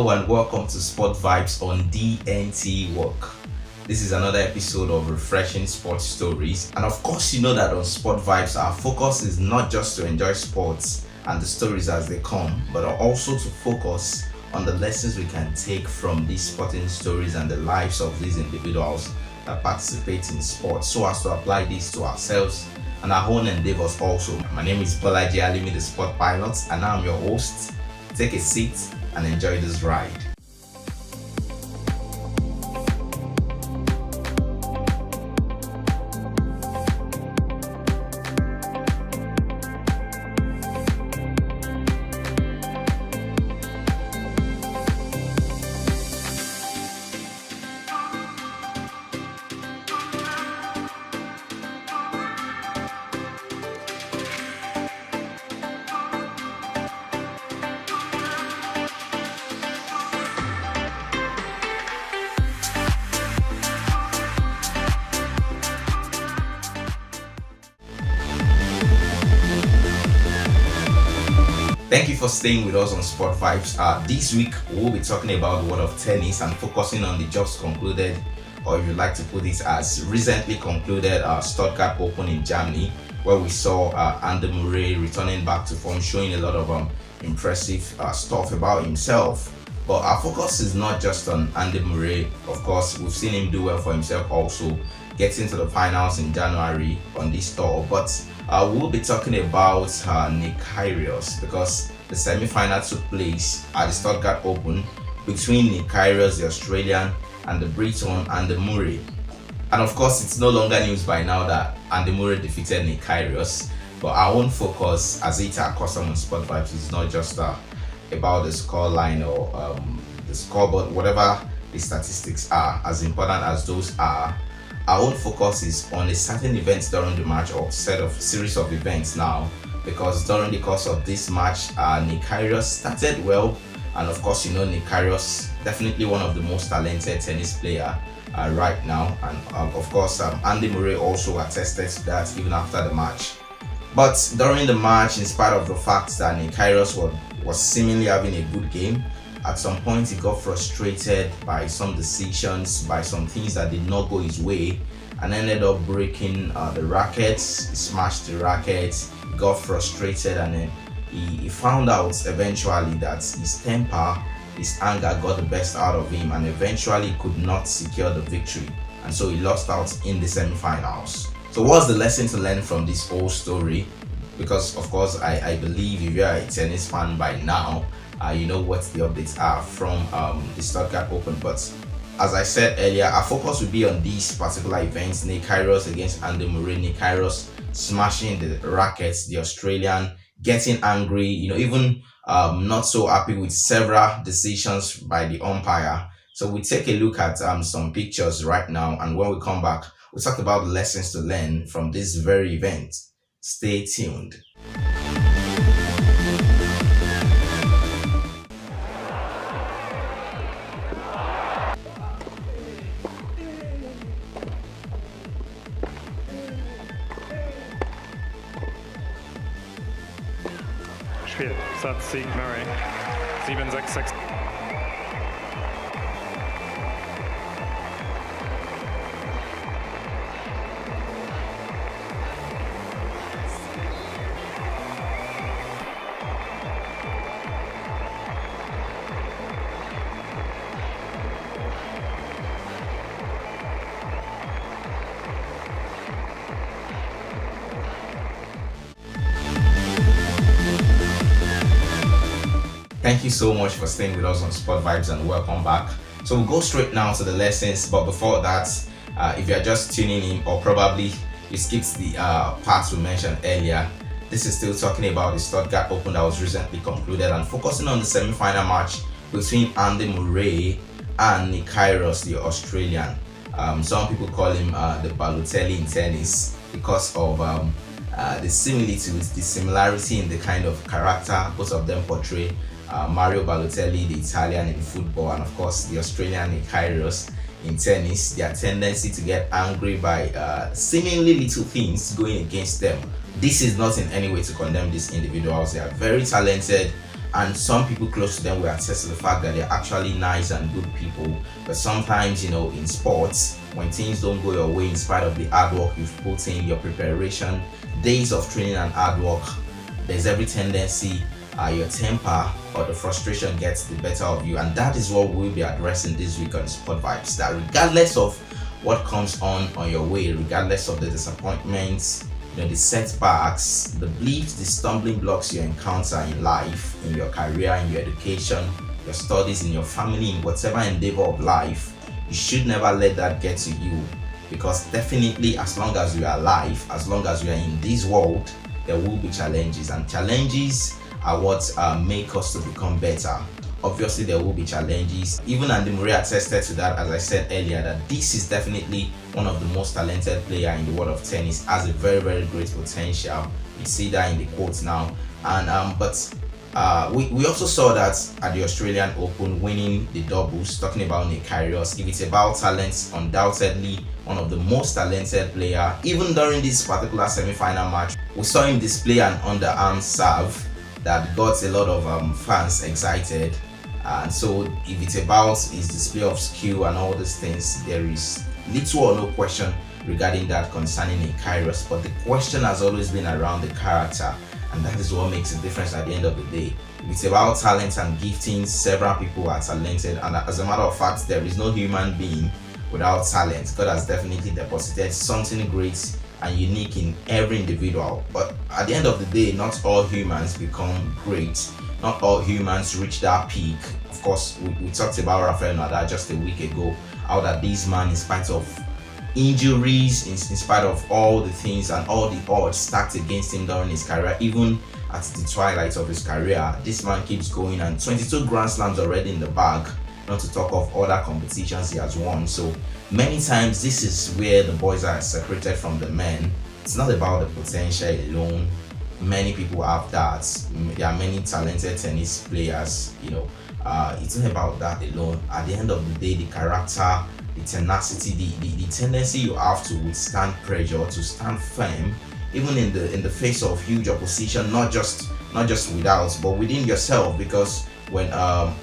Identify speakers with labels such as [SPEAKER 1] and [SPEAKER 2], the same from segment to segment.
[SPEAKER 1] Hello and welcome to Sport Vibes on DNT Work. This is another episode of refreshing sports stories, and of course you know that on Sport Vibes our focus is not just to enjoy sports and the stories as they come, but also to focus on the lessons we can take from these sporting stories and the lives of these individuals that participate in sports, so as to apply this to ourselves and our own endeavors also. My name is Bolaji Alimi, the Sport Pilot, and I'm your host. Take a seat and enjoy this ride. Thank you for staying with us on Sport Vibes. This week we'll be talking about the world of tennis and focusing on the just concluded, or if you'd like to put it as recently concluded, Stuttgart Open in Germany, where we saw Andy Murray returning back to form, showing a lot of impressive stuff about himself. But our focus is not just on Andy Murray. Of course, we've seen him do well for himself also, getting to the finals in January on this tour. But we'll be talking about Nick Kyrgios, because the semi-final took place at the Stuttgart Open between Nick Kyrgios, the Australian, and the Briton Andy Murray. And of course, it's no longer news by now that Andy Murray defeated Nick Kyrgios. But our own focus, as it's our custom on Sport Vibes, is not just about the scoreline or the scoreboard, whatever the statistics are, as important as those are. Our own focus is on a certain event during the match, or series of events now, because during the course of this match, Nick Kyrgios started well, and of course you know Nick Kyrgios, definitely one of the most talented tennis player right now, and of course Andy Murray also attested to that even after the match. But during the match, in spite of the fact that Nick Kyrgios was seemingly having a good game, at some point he got frustrated by some decisions, by some things that did not go his way, and ended up breaking the rackets. He smashed the rackets, he got frustrated, and then he found out eventually that his temper, his anger got the best out of him, and eventually could not secure the victory, and so he lost out in the semi-finals. So what's the lesson to learn from this whole story? Because of course I believe if you're a tennis fan by now, you know what the updates are from the Stuttgart Open. But as I said earlier, our focus will be on these particular events: Nick Kyrgios against Andy Murray, Nick Kyrgios smashing the rackets, the Australian getting angry, even not so happy with several decisions by the umpire. So we take a look at some pictures right now, and when we come back, we'll talk about the lessons to learn from this very event. Stay tuned.
[SPEAKER 2] Spiel. Satz, Sieg, Murray. 7-6-6.
[SPEAKER 1] Thank you so much for staying with us on Sport Vibes, and welcome back. So we'll go straight now to the lessons, but before that, if you're just tuning in, or probably you skipped the parts we mentioned earlier, this is still talking about the Stuttgart Open that was recently concluded, and focusing on the semi-final match between Andy Murray and Nick Kyrgios, the Australian. Some people call him the Balotelli in tennis because of the similitudes, the similarity in the kind of character both of them portray. Mario Balotelli, the Italian, in football, and of course the Australian Nick Kyrgios in tennis. Their tendency to get angry by seemingly little things going against them. This is not in any way to condemn these individuals. They are very talented, and some people close to them will attest to the fact that they're actually nice and good people. But sometimes, in sports, when things don't go your way in spite of the hard work you've put in, your preparation, days of training and hard work, there's every tendency your temper or the frustration gets the better of you. And that is what we'll be addressing this week on Sport Vibes, that regardless of what comes on your way, regardless of the disappointments, the setbacks, the bleeds, the stumbling blocks you encounter in life, in your career, in your education, your studies, in your family, in whatever endeavor of life, you should never let that get to you. Because definitely, as long as you are alive, as long as you are in this world, there will be challenges, and challenges are what make us to become better. Obviously, there will be challenges. Even Andy Murray attested to that, as I said earlier, that this is definitely one of the most talented players in the world of tennis, has a very, very great potential. You see that in the quotes now. And we also saw that at the Australian Open, winning the doubles, talking about Kyrgios. If it's about talent, undoubtedly one of the most talented player. Even during this particular semi-final match, we saw him display an underarm serve that got a lot of fans excited. And so if it's about his display of skill and all these things, there is little or no question regarding that concerning Kyrgios. But the question has always been around the character, and that is what makes a difference at the end of the day. If it's about talent and gifting, several people are talented, and as a matter of fact, there is no human being without talent. God has definitely deposited something great and unique in every individual. But at the end of the day, not all humans become great. Not all humans reach that peak. Of course, we talked about Rafael Nadal just a week ago, how that this man, in spite of injuries, in spite of all the things and all the odds stacked against him during his career, even at the twilight of his career, this man keeps going, and 22 Grand Slams already in the bag, not to talk of other competitions he has won. So many times this is where the boys are separated from the men. It's not about the potential alone. Many people have that. There are many talented tennis players, it's not about that alone. At the end of the day, the character, the tenacity, the tendency you have to withstand pressure, to stand firm, even in the face of huge opposition, not just without, but within yourself. Because when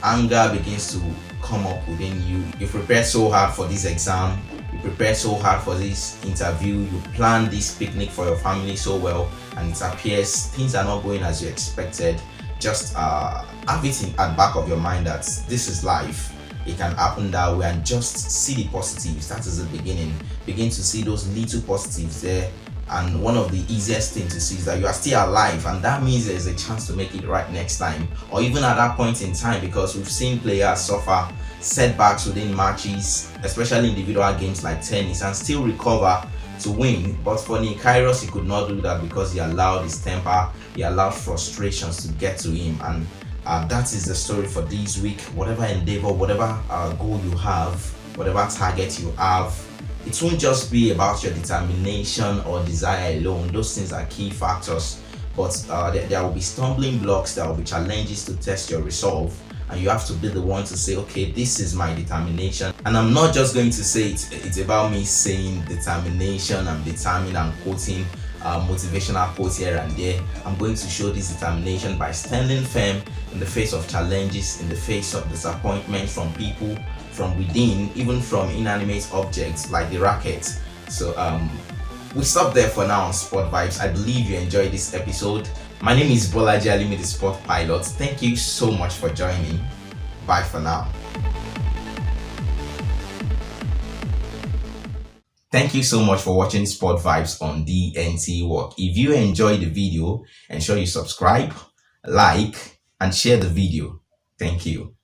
[SPEAKER 1] anger begins to come up within you, you prepare so hard for this exam, you prepare so hard for this interview, you plan this picnic for your family so well, and it appears things are not going as you expected. Just have it at back of your mind that this is life. It can happen that way, and just see the positives. That is the beginning. Begin to see those little positives there. And one of the easiest things to see is that you are still alive, and that means there's a chance to make it right next time, or even at that point in time, because we've seen players suffer setbacks within matches, especially individual games like tennis, and still recover to win. But for Kyrgios, he could not do that because he allowed his temper, he allowed frustrations to get to him. And that is the story for this week. Whatever endeavor, whatever goal you have, whatever target you have, it won't just be about your determination or desire alone. Those things are key factors, but there will be stumbling blocks, there will be challenges to test your resolve, and you have to be the one to say, okay, this is my determination. And I'm not just going to say it's about me saying determination. I'm determined and quoting motivational quotes here and there. I'm going to show this determination by standing firm in the face of challenges, in the face of disappointment from people, from within, even from inanimate objects like the racket. So we stop there for now on Sport Vibes. I believe you enjoyed this episode. My name is Bolaji Alimi, the Sport Pilot. Thank you so much for joining. Bye for now. Thank you so much for watching Sport Vibes on DNT Work. If you enjoyed the video, ensure you subscribe, like, and share the video. Thank you.